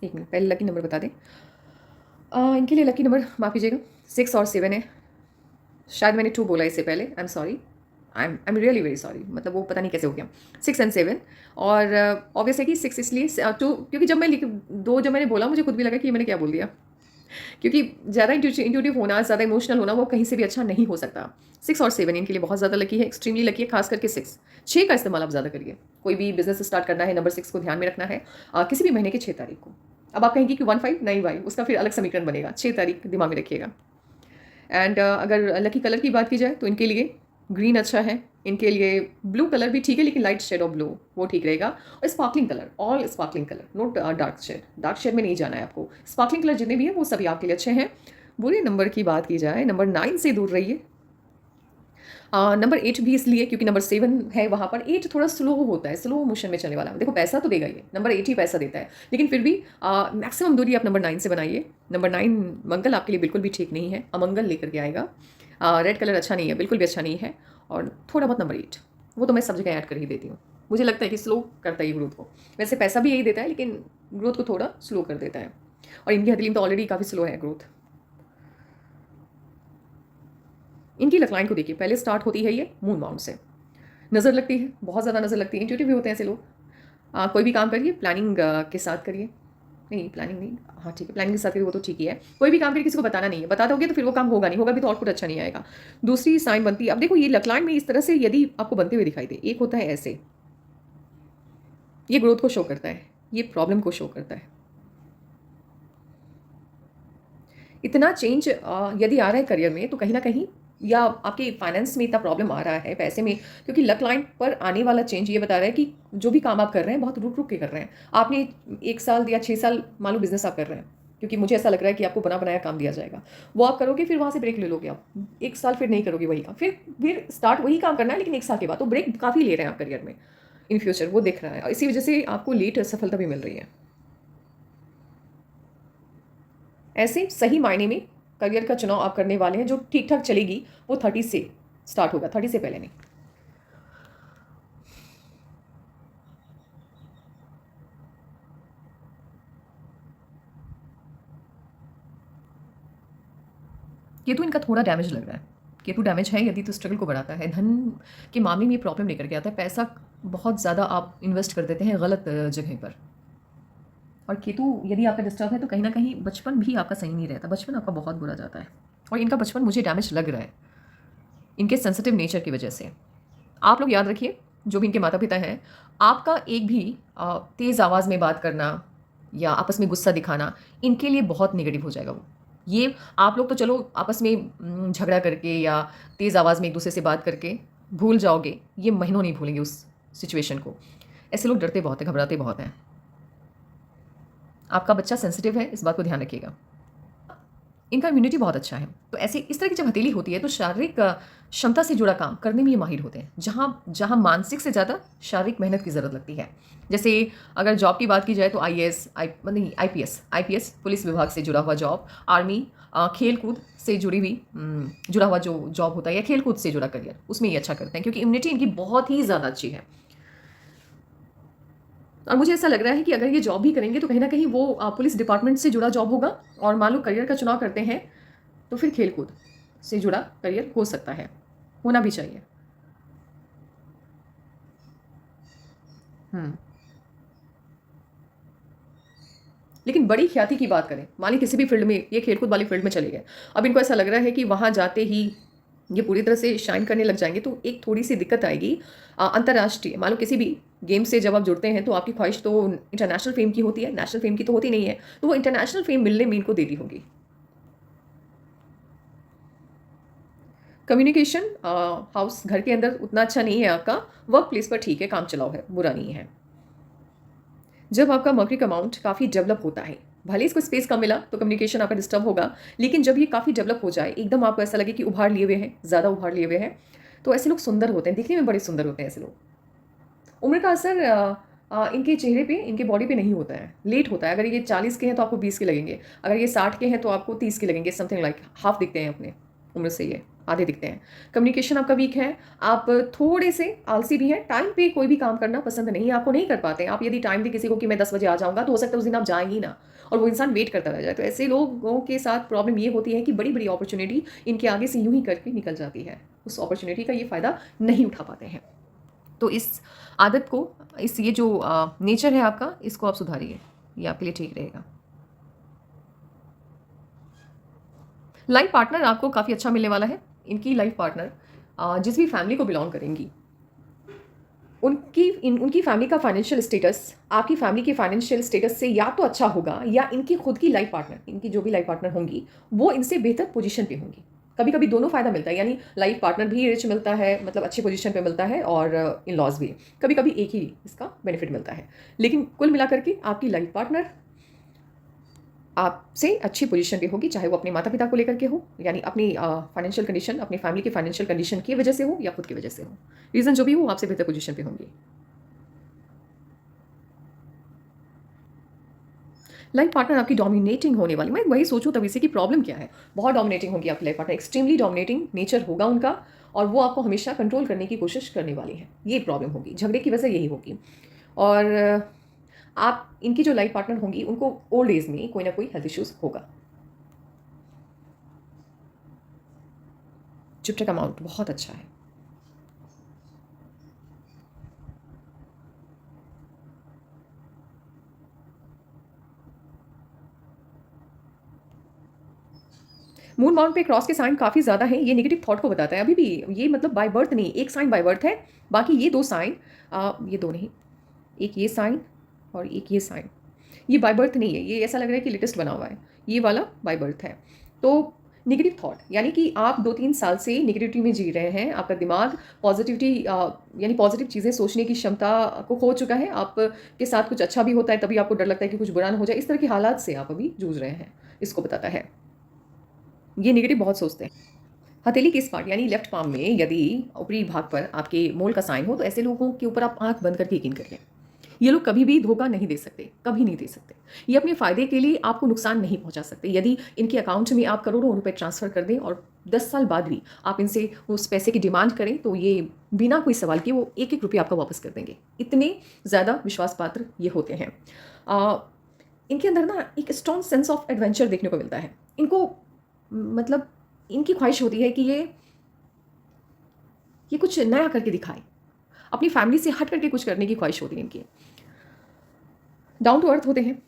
एक मिनट पहले लकी नंबर बता दें। इनके लिए लकी नंबर, माफ़ कीजिएगा, 6 और 7 है। शायद मैंने 2 बोला इससे पहले, I am sorry, I am really very sorry, मतलब वो पता नहीं कैसे हो गया। 6 एंड 7 और ऑब्वियस है कि 6 इसलिए 2, क्योंकि जब मैं 2 जब मैंने बोला, मुझे खुद भी लगा कि ये मैंने क्या बोल दिया, क्योंकि ज़्यादा इंट्यूटिव होना, ज़्यादा इमोशनल होना, वो कहीं से भी अच्छा नहीं हो सकता। 6 और 7 इनके लिए बहुत ज़्यादा लकी है, एक्सट्रीमली लकी है, खास करके 6 का इस्तेमाल आप ज़्यादा करिए। कोई भी बिजनेस स्टार्ट करना है, नंबर 6 को ध्यान में रखना है, किसी भी महीने की 6 तारीख को। अब आप कहेंगे कि 15 नहीं भाई, उसका फिर अलग समीकरण बनेगा, 6 तारीख दिमाग में रखिएगा। एंड अगर लकी कलर की बात की जाए तो इनके लिए ग्रीन अच्छा है, इनके लिए ब्लू कलर भी ठीक है, लेकिन लाइट शेड ऑफ ब्लू वो ठीक रहेगा। और sparkling colour, all sparkling colour, not dark shade. Dark shade में नहीं जाना है आपको। स्पार्कलिंग कलर जितने भी हैं वो सभी आपके लिए अच्छे हैं। बुरे नंबर की बात की जाए, नंबर 9 से दूर रहिए। नंबर 8 भी इसलिए क्योंकि नंबर 7 है वहाँ पर। 8 थोड़ा स्लो होता है, स्लो मोशन में चलने वाला है। देखो पैसा तो देगा ये, नंबर 8 ही पैसा देता है, लेकिन फिर भी मैक्सिमम दूरी आप नंबर 9 से बनाइए। नंबर 9 मंगल आपके लिए बिल्कुल भी ठीक नहीं है, अमंगल लेकर के आएगा। रेड कलर अच्छा नहीं है, बिल्कुल भी अच्छा नहीं है। और थोड़ा बहुत नंबर 8 वो तो मैं सब जगह ऐड कर ही देती हूँ। मुझे लगता है कि स्लो करता है ये ग्रोथ को। वैसे पैसा भी यही देता है, लेकिन ग्रोथ को थोड़ा स्लो कर देता है। और इनकी हथेली में तो ऑलरेडी काफ़ी स्लो है ग्रोथ। इनकी लकलाइन को देखिए, पहले स्टार्ट होती है ये मून बाउंड से। नज़र लगती है, बहुत ज़्यादा नज़र लगती है। इंट्यूटिव भी होते हैं ऐसे लोग। कोई भी काम करिए प्लानिंग के साथ करिए। नहीं प्लानिंग नहीं, हाँ ठीक है, प्लानिंग के साथ करिए वो तो ठीक ही है। कोई भी काम करिए किसी को बताना नहीं है, बता दोगे तो फिर वो काम होगा नहीं, होगा भी तो आउटपुट अच्छा नहीं आएगा। दूसरी साइन बनती है, अब देखो ये लकलाइन में इस तरह से यदि आपको बनते हुए दिखाई दे, एक होता है ऐसे, ये ग्रोथ को शो करता है, ये प्रॉब्लम को शो करता है। इतना चेंज यदि आ रहा है करियर में तो कहीं ना कहीं, या आपके फाइनेंस में इतना प्रॉब्लम आ रहा है पैसे में, क्योंकि लक लाइन पर आने वाला चेंज ये बता रहा है कि जो भी काम आप कर रहे हैं बहुत रुक रुक के कर रहे हैं। आपने 1 साल या 6 साल मान लो बिजनेस आप कर रहे हैं, क्योंकि मुझे ऐसा लग रहा है कि आपको बना बनाया काम दिया जाएगा, वो आप करोगे, फिर वहाँ से ब्रेक ले लोगे आप 1 साल, फिर नहीं करोगे वही काम, फिर स्टार्ट वही काम करना है लेकिन 1 साल के बाद। तो ब्रेक काफ़ी ले रहे हैं आप करियर में इन फ्यूचर, वो दिख रहा है। और इसी वजह से आपको लेट सफलता भी मिल रही है। ऐसे सही मायने में करियर का चुनाव आप करने वाले हैं जो ठीक ठाक चलेगी, वो 30 से स्टार्ट होगा, 30 से पहले नहीं। केतु इनका थोड़ा डैमेज लग रहा है। केतु डैमेज है यदि तो स्ट्रगल को बढ़ाता है, धन के मामले में ये प्रॉब्लम लेकर के आता है। पैसा बहुत ज़्यादा आप इन्वेस्ट कर देते हैं गलत जगह पर। और केतु यदि आपका डिस्टर्ब है तो कहीं ना कहीं बचपन भी आपका सही नहीं रहता, बचपन आपका बहुत बुरा जाता है। और इनका बचपन मुझे डैमेज लग रहा है इनके सेंसिटिव नेचर की वजह से। आप लोग याद रखिए, जो भी इनके माता पिता हैं, आपका एक भी तेज़ आवाज़ में बात करना या आपस में गुस्सा दिखाना इनके लिए बहुत नेगेटिव हो जाएगा। वो ये आप लोग तो चलो आपस में झगड़ा करके या तेज़ आवाज़ में एक दूसरे से बात करके भूल जाओगे, ये महीनों नहीं भूलेंगे उस सिचुएशन को। ऐसे लोग डरते बहुत हैं, घबराते बहुत हैं। आपका बच्चा सेंसिटिव है, इस बात को ध्यान रखिएगा। इनका इम्यूनिटी बहुत अच्छा है, तो ऐसे इस तरह की जब हथेली होती है तो शारीरिक क्षमता से जुड़ा काम करने में ये माहिर होते हैं, जहाँ जहाँ मानसिक से ज़्यादा शारीरिक मेहनत की ज़रूरत लगती है। जैसे अगर जॉब की बात की जाए तो आईपीएस पुलिस विभाग से जुड़ा हुआ जॉब, आर्मी, खेल कूद से जुड़ा हुआ जो जॉब होता है या खेल कूद से जुड़ा करियर, उसमें ये अच्छा करते हैं क्योंकि इम्यूनिटी इनकी बहुत ही ज़्यादा अच्छी है। और मुझे ऐसा लग रहा है कि अगर ये जॉब भी करेंगे तो कहीं ना कहीं वो पुलिस डिपार्टमेंट से जुड़ा जॉब होगा। और मान लो करियर का चुनाव करते हैं तो फिर खेलकूद से जुड़ा करियर हो सकता है, होना भी चाहिए। लेकिन बड़ी ख्याति की बात करें, मान ली किसी भी फील्ड में, ये खेलकूद वाली फील्ड में चले गए, अब इनको ऐसा लग रहा है कि वहाँ जाते ही ये पूरी तरह से शाइन करने लग जाएंगे, तो एक थोड़ी सी दिक्कत आएगी। अंतर्राष्ट्रीय मान लो किसी भी गेम से जब आप जुड़ते हैं तो आपकी ख्वाहिश तो इंटरनेशनल फेम की होती है, नेशनल फेम की तो होती नहीं है, तो वो इंटरनेशनल फेम मिलने में इनको देरी होगी। कम्युनिकेशन हाउस घर के अंदर उतना अच्छा नहीं है आपका, वर्क प्लेस पर ठीक है, काम चलाओ है, बुरा नहीं है। जब आपका मर्क्यूरी का अमाउंट काफ़ी डेवलप होता है, भले इसको स्पेस कम मिला तो कम्युनिकेशन आपका डिस्टर्ब होगा, लेकिन जब ये काफ़ी डेवलप हो जाए, एकदम आपको ऐसा लगे कि उभार लिए हुए हैं, ज़्यादा उभार लिए हुए हैं, तो ऐसे लोग सुंदर होते हैं, दिखने में बड़े सुंदर होते हैं ऐसे लोग। उम्र का असर इनके चेहरे पे, इनके बॉडी पे नहीं होता है, लेट होता है। अगर ये 40 के हैं तो आपको 20 के लगेंगे, अगर ये 60 के हैं तो आपको 30 के लगेंगे, समथिंग लाइक हाफ दिखते हैं अपने उम्र से, ये आधे दिखते हैं। कम्युनिकेशन आपका वीक है, आप थोड़े से आलसी भी हैं, टाइम पे कोई भी काम करना पसंद नहीं है, आपको नहीं कर पाते हैं। आप यदि टाइम दे किसी को कि मैं 10 बजे आ जाऊँगा, तो हो सकता है उस दिन आप जाए ही ना, और वो इंसान वेट करता रह जाए। तो ऐसे लोगों के साथ प्रॉब्लम ये होती है कि बड़ी बड़ी अपॉर्चुनिटी इनके आगे से यूं ही करके निकल जाती है, उस अपॉर्चुनिटी का ये फ़ायदा नहीं उठा पाते हैं। तो इस आदत को, ये जो नेचर है आपका, इसको आप सुधारिए, ये आपके लिए ठीक रहेगा। लाइफ पार्टनर आपको काफ़ी अच्छा मिलने वाला है। इनकी लाइफ पार्टनर जिस भी फैमिली को बिलोंग करेंगी, उनकी फैमिली का फाइनेंशियल स्टेटस आपकी फैमिली के फाइनेंशियल स्टेटस से या तो अच्छा होगा, या इनकी खुद की लाइफ पार्टनर, इनकी जो भी लाइफ पार्टनर होंगी वो इनसे बेहतर पोजीशन पे होंगी। कभी कभी दोनों फ़ायदा मिलता है, यानी लाइफ पार्टनर भी रिच मिलता है, मतलब अच्छी पोजीशन पे मिलता है, और इन लॉज भी कभी कभी एक ही इसका बेनिफिट मिलता है। लेकिन कुल मिलाकर के आपकी लाइफ पार्टनर आपसे अच्छी पोजीशन पे होगी, चाहे वो अपने माता पिता को लेकर के हो, यानी अपनी फाइनेंशियल कंडीशन, अपनी फैमिली की फाइनेंशियल कंडीशन की वजह से हो या खुद की वजह से हो, रीज़न जो भी हो, आपसे बेहतर पोजीशन पे होंगी। लाइफ पार्टनर आपकी डोमिनेटिंग होने वाली, मैं वही सोचूं तभी से कि प्रॉब्लम क्या है। बहुत डोमिनेटिंग होगी आपकी life partner, extremely dominating nature होगा उनका, और वो आपको हमेशा कंट्रोल करने की कोशिश करने वाली है। ये प्रॉब्लम होगी, झगड़े की वजह यही होगी। और आप इनकी जो लाइफ पार्टनर होंगी उनको ओल्ड एज में कोई ना कोई हेल्थ इश्यूज होगा। जुपिटर का अमाउंट बहुत अच्छा है। मून माउंट पे क्रॉस के साइन काफ़ी ज़्यादा है, ये नेगेटिव थॉट को बताता है अभी भी। ये मतलब बाय बर्थ नहीं, एक साइन बाय बर्थ है, बाकी ये दो साइन, ये दो नहीं, एक ये साइन और एक ये साइन, ये बाय बर्थ नहीं है। ये ऐसा लग रहा है कि लेटेस्ट बना हुआ है, ये वाला बाय बर्थ है। तो नेगेटिव थॉट, यानी कि आप 2-3 साल से नेगेटिविटी में जी रहे हैं। आपका दिमाग पॉजिटिविटी यानी पॉजिटिव चीज़ें सोचने की क्षमता को खो चुका है। आपके साथ कुछ अच्छा भी होता है तभी आपको डर लगता है कि कुछ बुरा ना हो जाए। इस तरह के हालात से आप अभी जूझ रहे हैं, इसको बताता है। ये नेगेटिव बहुत सोचते हैं। हथेली की इस पार्ट यानी लेफ्ट पाम में यदि ऊपरी भाग पर आपके मोल का साइन हो, तो ऐसे लोगों के ऊपर आप आंख बंद करके यकीन कर लें। ये लोग कभी भी धोखा नहीं दे सकते, कभी नहीं दे सकते। ये अपने फ़ायदे के लिए आपको नुकसान नहीं पहुंचा सकते। यदि इनके अकाउंट में आप करोड़ों रुपए ट्रांसफ़र कर दें और 10 साल बाद भी आप इनसे उस पैसे की डिमांड करें, तो ये बिना कोई सवाल किए वो एक एक रुपये आपका वापस कर देंगे। इतने ज़्यादा विश्वास पात्र ये होते हैं। आ, इनके अंदर ना एक स्ट्रॉन्ग सेंस ऑफ एडवेंचर देखने को मिलता है। इनको मतलब इनकी ख्वाहिश होती है कि ये कुछ नया करके दिखाए, अपनी फैमिली से हट करके कुछ करने की ख्वाहिश होती है इनकी। डाउन टू अर्थ होते हैं,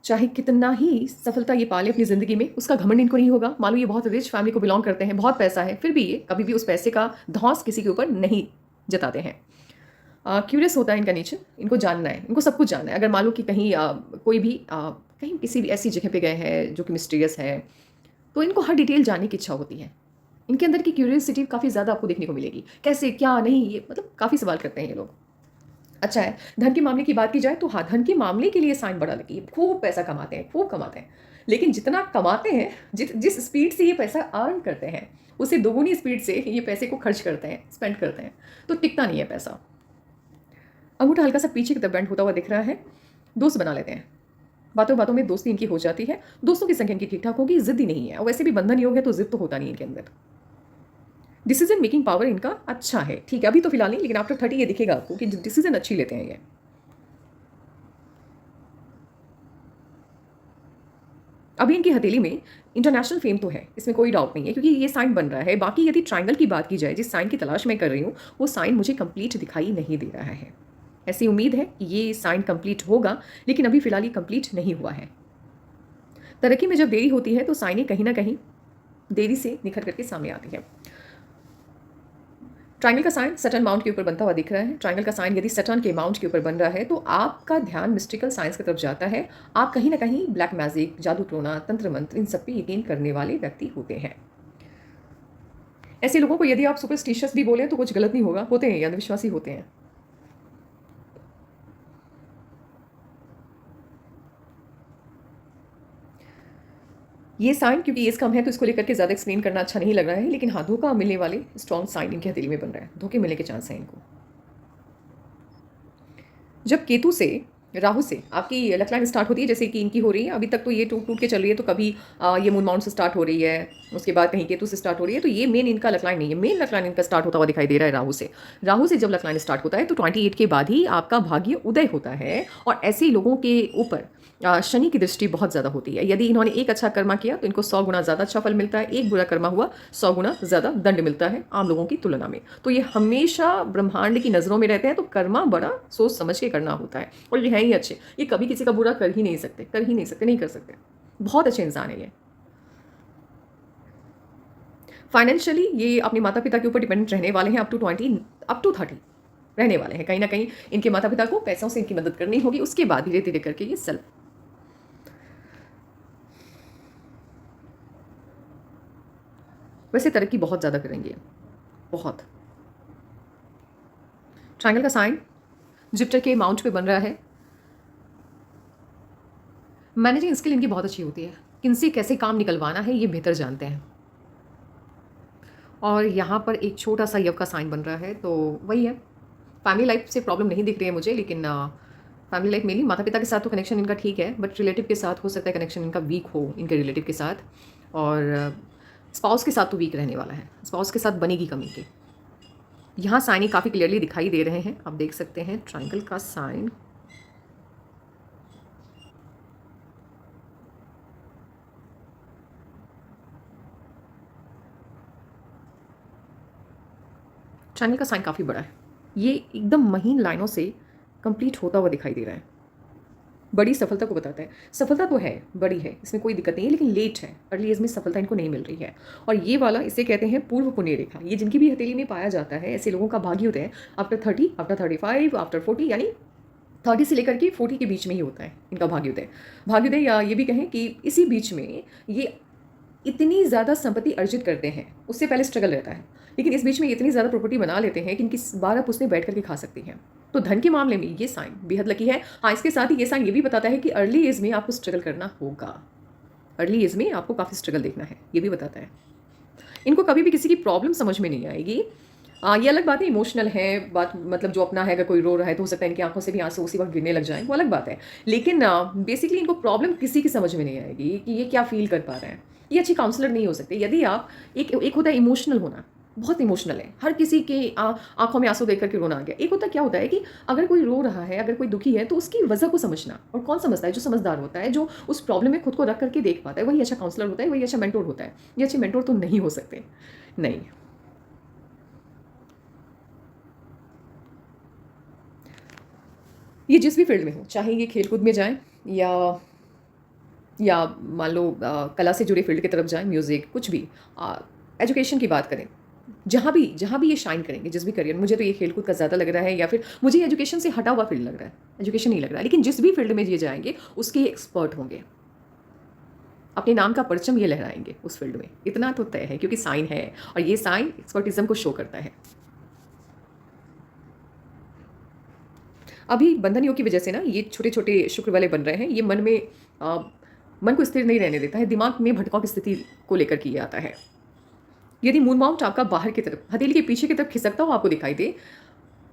चाहे कितना ही सफलता ये पाले अपनी ज़िंदगी में, उसका घमंड इनको नहीं होगा। मानो ये बहुत रिच फैमिली को बिलोंग करते हैं, बहुत पैसा है, फिर भी ये कभी भी उस पैसे का धौंस किसी के ऊपर नहीं जताते हैं। क्यूरियस होता है इनका नेचर, इनको जानना है, इनको सब कुछ जानना है। अगर मान लो कि कहीं कोई भी कहीं किसी भी ऐसी जगह पे गए हैं जो कि मिस्टीरियस है, तो इनको हर डिटेल जानने की इच्छा होती है। इनके अंदर की क्यूरियोसिटी काफ़ी ज़्यादा आपको देखने को मिलेगी। कैसे, क्या, नहीं, ये मतलब काफ़ी सवाल करते हैं ये लोग। अच्छा है, धन के मामले की बात की जाए तो हाँ, धन के मामले के लिए साइन बड़ा लकी, खूब पैसा कमाते हैं, खूब कमाते हैं। लेकिन जितना कमाते हैं, जिस स्पीड से ये पैसा अर्न करते हैं, उससे दोगुनी स्पीड से ये पैसे को खर्च करते हैं, स्पेंड करते हैं, तो टिकता नहीं है पैसा। अंगूठा हल्का सा पीछे की तरफ बेंड होता हुआ दिख रहा है। दोस्त बना लेते हैं, बातों बातों में दोस्ती इनकी हो जाती है। दोस्तों की संख्या इनकी ठीक ठाक होगी, जिद्दी नहीं है, और वैसे भी बंधन योग है तो जिद तो होता नहीं इनके अंदर। डिसीजन मेकिंग पावर इनका अच्छा है, ठीक है, अभी तो फिलहाल नहीं, लेकिन आफ्टर 30 ये दिखेगा आपको कि डिसीजन अच्छी लेते हैं ये। अभी इनकी हथेली में इंटरनेशनल फेम तो है, इसमें कोई डाउट नहीं है, क्योंकि ये साइन बन रहा है। बाकी यदि ट्राइंगल की बात की जाए, जिस साइन की तलाश मैं कर रही हूँ, वो साइन मुझे कंप्लीट दिखाई नहीं दे रहा है। ऐसी उम्मीद है कि ये साइन कंप्लीट होगा, लेकिन अभी फिलहाल ये कंप्लीट नहीं हुआ है। तरक्की में जब देरी होती है तो साइनें कहीं ना कहीं देरी से निखर करके सामने आती है। ट्राइंगल का साइन सटर्न माउंट के ऊपर बनता हुआ दिख रहा है। ट्राइंगल का साइन यदि सटर्न के माउंट के ऊपर बन रहा है तो आपका ध्यान मिस्टिकल साइंस की तरफ जाता है। आप कहीं ना कहीं ब्लैक मैजिक, जादू टोना, तंत्र मंत्र, इन सब पे यकीन करने वाले व्यक्ति होते हैं। ऐसे लोगों को यदि आप सुपरस्टिशियस भी बोले तो कुछ गलत नहीं होगा, होते हैं, ये अंधविश्वासी होते हैं। ये साइन क्योंकि एज कम है तो इसको लेकर के ज़्यादा एक्सप्लेन करना अच्छा नहीं लग रहा है, लेकिन हाँ, धोखा मिलने वाले स्ट्रॉन्ग साइन इनकी हथेली में बन रहा है, धोखे मिलने के चांस हैं इनको। जब केतु से, राहु से आपकी लक लाइन स्टार्ट होती है, जैसे कि इनकी हो रही है, अभी तक तो ये टूट टूट के चल रही है, तो कभी ये मून माउंट से स्टार्ट हो रही है, उसके बाद कहीं केतु से स्टार्ट हो रही है, तो ये मेन इनका लक लाइन नहीं है। मेन लक लाइन इनका स्टार्ट होता हुआ दिखाई दे रहा है राहु से। राहु से जब लक लाइन स्टार्ट होता है तो 28 के बाद ही आपका भाग्य उदय होता है, और ऐसे लोगों के ऊपर शनि की दृष्टि बहुत ज़्यादा होती है। यदि इन्होंने एक अच्छा कर्मा किया तो इनको 100 गुना ज़्यादा अच्छा फल मिलता है, एक बुरा कर्मा हुआ 100 गुना ज़्यादा दंड मिलता है आम लोगों की तुलना में। तो ये हमेशा ब्रह्मांड की नज़रों में रहते हैं, तो कर्मा बड़ा सोच समझ के करना होता है, और ये है ही अच्छे, ये कभी किसी का बुरा कर ही नहीं सकते, कर ही नहीं सकते, नहीं कर सकते। बहुत अच्छे इंसान है ये। फाइनेंशियली ये अपने माता पिता के ऊपर डिपेंडेंट रहने वाले हैं, अप टू 30 रहने वाले हैं। कहीं ना कहीं इनके माता पिता को पैसों से इनकी मदद करनी होगी, उसके बाद धीरे धीरे करके ये सेल्फ। वैसे तरक्की बहुत ज़्यादा करेंगे, बहुत। ट्रायंगल का साइन जुपिटर के माउंट पे बन रहा है। मैनेजिंग स्किल इनकी बहुत अच्छी होती है, किनसे कैसे काम निकलवाना है ये बेहतर जानते हैं। और यहाँ पर एक छोटा सा यव का साइन बन रहा है, तो वही है। फैमिली लाइफ से प्रॉब्लम नहीं दिख रही है मुझे, लेकिन फैमिली लाइफ मेनली माता पिता के साथ तो कनेक्शन इनका ठीक है, बट रिलेटिव के साथ हो सकता है कनेक्शन इनका वीक हो, इनके रिलेटिव के साथ। और स्पाउस के साथ तो वीक रहने वाला है, स्पाउस के साथ बनेगी कमी की। यहाँ साइन ही काफ़ी क्लियरली दिखाई दे रहे हैं, आप देख सकते हैं ट्रायंगल का साइन। ट्रायंगल का साइन काफ़ी बड़ा है, ये एकदम महीन लाइनों से कंप्लीट होता हुआ दिखाई दे रहा है। बड़ी सफलता को बताता है, सफलता तो है, बड़ी है, इसमें कोई दिक्कत नहीं है, लेकिन लेट है, अर्ली एज में सफलता इनको नहीं मिल रही है। और ये वाला इसे कहते हैं पूर्व पुण्य रेखा। ये जिनकी भी हथेली में पाया जाता है, ऐसे लोगों का भाग्य होता है आफ्टर 30, आफ्टर 35, आफ्टर 40, यानी 30 से लेकर के 40 के बीच में ही होता है इनका भाग्योदय। भाग्योदय, या ये भी कहें कि इसी बीच में ये इतनी ज़्यादा संपत्ति अर्जित करते हैं, उससे पहले स्ट्रगल रहता है, लेकिन इस बीच में इतनी ज़्यादा प्रॉपर्टी बना लेते हैं कि इनकी 12 पुश्तें बैठ करके खा सकती हैं। तो धन के मामले में ये साइन बेहद लकी है। हाँ, इसके साथ ही ये साइन ये भी बताता है कि अर्ली एज में आपको स्ट्रगल करना होगा, अर्ली एज में आपको काफ़ी स्ट्रगल देखना है, ये भी बताता है। इनको कभी भी किसी की प्रॉब्लम समझ में नहीं आएगी। ये अलग बात है, इमोशनल है बात, मतलब जो अपना है, अगर कोई रो रहा है तो हो सकता है इनकी आंखों से भी आंसू उसी वक्त गिरने लग जाएं, वो अलग बात है। लेकिन बेसिकली इनको प्रॉब्लम किसी की समझ में नहीं आएगी कि ये क्या फील कर पा रहे हैं। ये अच्छी काउंसलर नहीं हो सकते यदि आप एक होता है इमोशनल होना, बहुत इमोशनल है, हर किसी के आंखों में आंसू देख करके रोना आ गया। एक होता क्या होता है कि अगर कोई रो रहा है, अगर कोई दुखी है, तो उसकी वजह को समझना। और कौन समझता है? जो समझदार होता है, जो उस प्रॉब्लम में खुद को रख करके देख पाता है, वही अच्छा काउंसलर होता है, वही अच्छा मेंटोर होता है। ये अच्छे मेंटोर तो नहीं हो सकते, नहीं। ये जिस भी फील्ड में हो, चाहे ये खेलकूद में जाएं या मान लो कला से जुड़े फील्ड की तरफ जाएं, म्यूज़िक, कुछ भी, एजुकेशन की बात करें, जहाँ भी ये शाइन करेंगे, जिस भी करियर, मुझे तो ये खेलकूद का ज़्यादा लग रहा है, या फिर मुझे एजुकेशन से हटा हुआ फील्ड लग रहा है, एजुकेशन नहीं लग रहा है, लेकिन जिस भी फील्ड में ये जाएंगे उसके एक्सपर्ट होंगे, अपने नाम का परचम ये लहराएंगे उस फील्ड में, इतना तो तय है, क्योंकि साइन है और ये साइन एक्सपर्टिज्म को शो करता है। अभी बंधन योग की वजह से ना ये छोटे छोटे शुक्र वाले बन रहे हैं, ये मन को स्थिर नहीं रहने देता है, दिमाग में भटकाव की स्थिति को लेकर के ये आता है। यदि मून माउंट आपका बाहर की तरफ, हथेली के पीछे की तरफ खिसकता हो आपको दिखाई दे,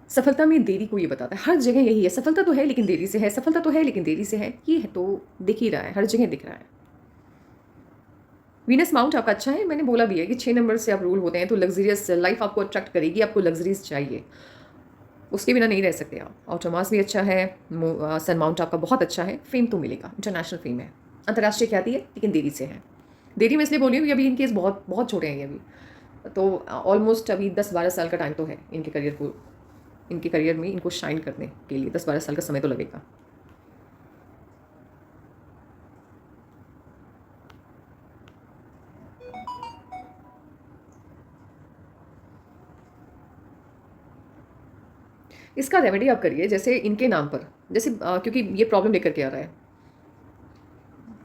सफलता में देरी को ये बताता है। हर जगह यही है, सफलता तो है लेकिन देरी से है, सफलता तो है लेकिन देरी से है, ये है तो दिख ही रहा है, हर जगह दिख रहा है। वीनस माउंट आपका अच्छा है, मैंने बोला भी है कि 6 नंबर से आप रूल होते हैं, तो लग्जरियस लाइफ आपको अट्रैक्ट करेगी, आपको लग्जरीज चाहिए, उसके बिना नहीं रह सकते आप। आउटर मास भी अच्छा है, सन माउंट आपका बहुत अच्छा है, फेम तो मिलेगा, इंटरनेशनल फेम है, अंतर्राष्ट्रीय ख्याति है, लेकिन देरी से है। देरी में इसलिए बोली हूँ कि अभी इनके केस बहुत बहुत छोटे हैं ये अभी, तो ऑलमोस्ट अभी 10-12 साल का टाइम तो है इनके करियर में इनको शाइन करने के लिए 10-12 साल का समय तो लगेगा। इसका रेमेडी आप करिए, जैसे इनके नाम पर, जैसे क्योंकि ये प्रॉब्लम लेकर के आ रहा है,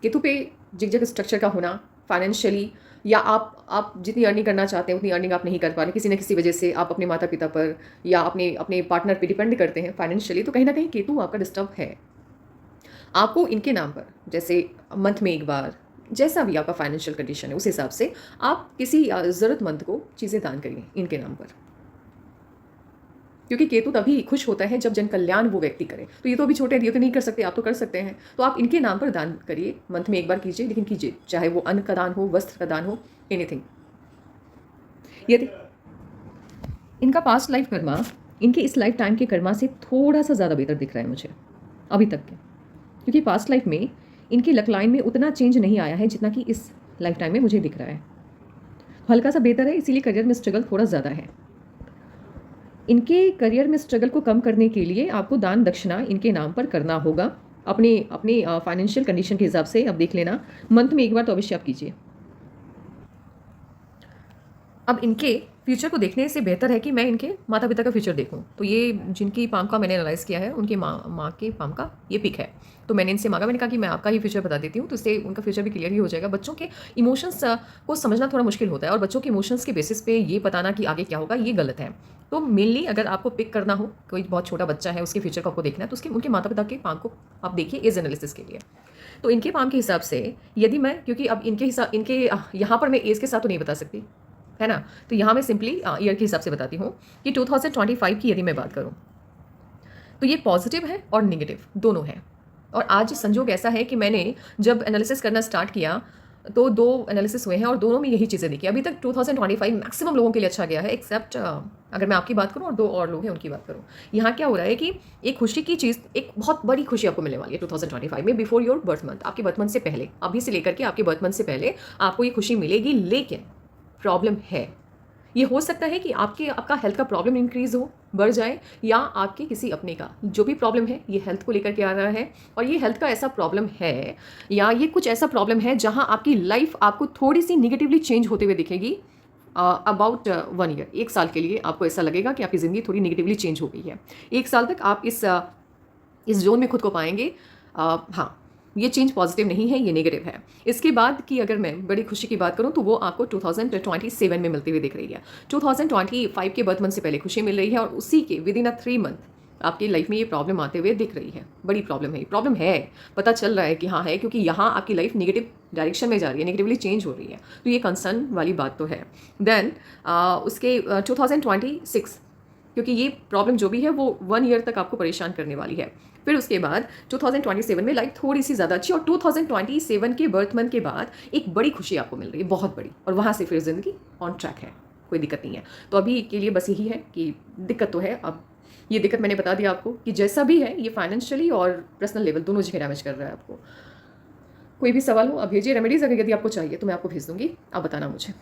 केतु पे जिग स्ट्रक्चर का होना, फाइनेंशियली, या आप जितनी अर्निंग करना चाहते हैं उतनी अर्निंग आप नहीं कर पा रहे, किसी न किसी वजह से आप अपने माता पिता पर या अपने पार्टनर पर डिपेंड करते हैं फाइनेंशियली, तो कहीं ना कहीं केतु आपका डिस्टर्ब है। आपको इनके नाम पर, जैसे मंथ में एक बार, जैसा भी आपका फाइनेंशियल कंडीशन है उस हिसाब से आप किसी ज़रूरतमंद को चीज़ें दान करिए इनके नाम पर, क्योंकि केतु तभी खुश होता है जब जन कल्याण वो व्यक्ति करे। तो ये तो अभी छोटे हैं, ये तो नहीं कर सकते, आप तो कर सकते हैं, तो आप इनके नाम पर दान करिए, मंथ में एक बार कीजिए, लेकिन कीजिए, चाहे वो अन्न का दान हो, वस्त्र का दान हो, एनीथिंग। यदि इनका पास्ट लाइफ कर्मा इनके इस लाइफ टाइम के कर्मा से थोड़ा सा ज़्यादा बेहतर दिख रहा है मुझे अभी तक के, क्योंकि पास्ट लाइफ में इनकी लक लाइन में उतना चेंज नहीं आया है जितना कि इस लाइफ टाइम में मुझे दिख रहा है। हल्का सा बेहतर है, इसीलिए करियर में स्ट्रगल थोड़ा ज़्यादा है। इनके करियर में स्ट्रगल को कम करने के लिए आपको दान दक्षिणा इनके नाम पर करना होगा, अपने अपने फाइनेंशियल कंडीशन के हिसाब से। अब देख लेना, मंथ में एक बार तो अवश्य आप कीजिए। अब इनके फ्यूचर को देखने से बेहतर है कि मैं इनके माता-पिता का फ्यूचर देखूँ। तो ये जिनकी पाम का मैंने एनालाइज़ किया है, उनकी माँ के पाम का ये पिक है। तो मैंने इनसे माँगा, मैंने कहा कि मैं आपका ही फ्यूचर बता देती हूँ, तो इससे उनका फ्यूचर भी क्लियर ही हो जाएगा। बच्चों के इमोशंस को समझना थोड़ा मुश्किल होता है और बच्चों के इमोशंस के बेसिस पे ये बताना कि आगे क्या होगा, ये गलत है। तो मेनली अगर आपको पिक करना हो, कोई बहुत छोटा बच्चा है, उसके फ्यूचर को आपको देखना है, तो उसके उनके माता-पिता के पाम को आप देखिए एज एनालिसिस के लिए। तो इनके पाम के हिसाब से यदि मैं, क्योंकि अब इनके यहाँ पर मैं एज के साथ तो नहीं बता सकती, है ना? तो यहाँ मैं सिंपली ईयर के हिसाब से बताती हूँ कि 2025 की यदि मैं बात करूँ, तो ये पॉजिटिव है और नेगेटिव दोनों है। और आज संजोग ऐसा है कि मैंने जब एनालिसिस करना स्टार्ट किया, तो 2 एनालिसिस हुए हैं और दोनों में यही चीज़ें दिखी। अभी तक 2025 मैक्सिमम लोगों के लिए अच्छा गया है, एक्सेप्ट अगर मैं आपकी बात करूँ और 2 और लोग हैं उनकी बात करूँ। यहाँ क्या हो रहा है कि एक खुशी की चीज़, एक बहुत बड़ी खुशी आपको मिलने वाली है 2025 में, बिफोर योर बर्थ मंथ, आपके बर्थ मंथ से पहले, अभी से लेकर के आपके बर्थ मंथ से पहले आपको ये खुशी मिलेगी। लेकिन प्रॉब्लम है, ये हो सकता है कि आपका हेल्थ का प्रॉब्लम इंक्रीज़ हो, बढ़ जाए, या आपके किसी अपने का जो भी प्रॉब्लम है ये हेल्थ को लेकर के आ रहा है, और ये हेल्थ का ऐसा प्रॉब्लम है या ये कुछ ऐसा प्रॉब्लम है जहां आपकी लाइफ आपको थोड़ी सी निगेटिवली चेंज होते हुए दिखेगी। अबाउट 1 ईयर, 1 साल के लिए आपको ऐसा लगेगा कि आपकी ज़िंदगी थोड़ी निगेटिवली चेंज हो गई है। 1 साल तक आप इस जोन में खुद को पाएंगे। हाँ, ये चेंज पॉजिटिव नहीं है, ये नेगेटिव है। इसके बाद की अगर मैं बड़ी खुशी की बात करूं तो वो आपको 2027 में मिलती हुई दिख रही है। 2025 के बर्थ मंथ से पहले खुशी मिल रही है और उसी के विदिन अ 3 मंथ आपकी लाइफ में ये प्रॉब्लम आते हुए दिख रही है। बड़ी प्रॉब्लम है, पता चल रहा है कि हाँ है, क्योंकि यहाँ आपकी लाइफ नेगेटिव डायरेक्शन में जा रही है, नेगेटिवली चेंज हो रही है। तो ये कंसर्न वाली बात तो है। देन उसके 2026, क्योंकि ये प्रॉब्लम जो भी है वो 1 ईयर तक आपको परेशान करने वाली है। फिर उसके बाद 2027 में लाइफ थोड़ी सी ज़्यादा अच्छी, और 2027 के बर्थ मंथ के बाद एक बड़ी खुशी आपको मिल रही है, बहुत बड़ी, और वहाँ से फिर ज़िंदगी ऑन ट्रैक है, कोई दिक्कत नहीं है। तो अभी के लिए बस यही है कि दिक्कत तो है। अब ये दिक्कत मैंने बता दिया आपको कि जैसा भी है ये फाइनेंशियली और पर्सनल लेवल दोनों जगह डैमेज कर रहा है आपको। कोई भी सवाल हो आप भेजिए, रेमेडीज़ अगर यदि आपको चाहिए तो मैं आपको भेज दूँगी, आप बताना मुझे।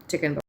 चिकन